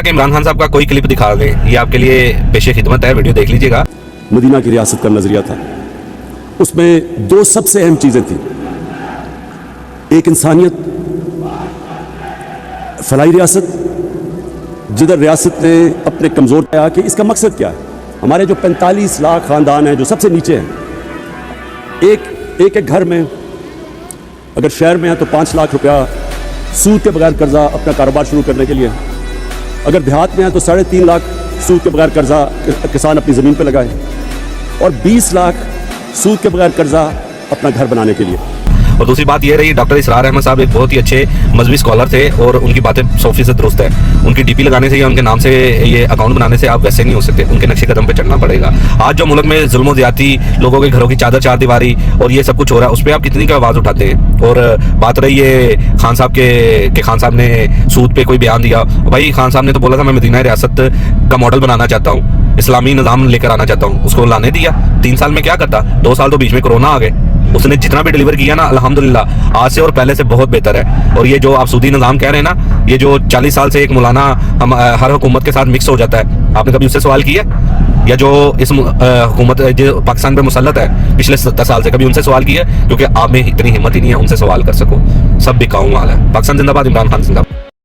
कि इमरान खान साहब का कोई क्लिप दिखा दें, ये आपके लिए पेशे खिदमत है, वीडियो देख लीजिएगा। मदीना की रियासत का नजरिया था, उसमें दो सबसे अहम चीजें थी। एक इंसानियत, फलाई रियासत, जिधर रियासत ने अपने कमजोर किया कि इसका मकसद क्या है। हमारे जो 45 लाख खानदान हैं जो सबसे नीचे हैं, एक घर में अगर शहर में है तो 5 लाख रुपया सूद के बगैर कर्जा अपना कारोबार शुरू करने के लिए, अगर देहात में है तो 3.5 लाख सूद के बगैर कर्जा किसान अपनी ज़मीन पे लगाए, और 20 लाख सूद के बगैर कर्जा अपना घर बनाने के लिए। और दूसरी बात ये रही, डॉक्टर इसरार अहमद साहब एक बहुत ही अच्छे मजहबी स्कॉलर थे और उनकी बातें 100% दुरुस्त है। उनकी डीपी लगाने से या उनके नाम से ये अकाउंट बनाने से आप वैसे नहीं हो सकते, उनके नक्शे कदम पे चलना पड़ेगा। आज जो मुल्क में जुल्म ज्यादती, लोगों के घरों की चादर चार दीवारी और ये सब कुछ हो रहा है, उस पर आप कितनी का आवाज़ उठाते हैं। और बात रही है खान साहब के खान साहब ने सूद पे कोई बयान दिया। भाई खान साहब ने तो बोला था मैं मदीना रियासत का मॉडल बनाना चाहता हूँ, इस्लामी निज़ाम लेकर आना चाहता हूँ, उसको लाने दिया। 3 साल में क्या करता, 2 साल तो बीच में कोरोना आ गए। उसने जितना भी डिलीवर किया ना, अल्हम्दुलिल्लाह आज से और पहले से बहुत बेहतर है। और ये जो आप सूदी निज़ाम कह रहे हैं ना, ये जो 40 साल से एक मौलाना हम हर हुकूमत के साथ मिक्स हो जाता है, आपने कभी उससे सवाल किया? या जो इस हुकूमत जो पाकिस्तान पे मुसल्लत है पिछले 70 साल से, कभी उनसे सवाल किया? क्योंकि आप में इतनी हिम्मत ही नहीं है उनसे सवाल कर सको। सब बिकाऊ माल है। पाकिस्तान जिंदाबाद, इमरान खान जिंदाबाद।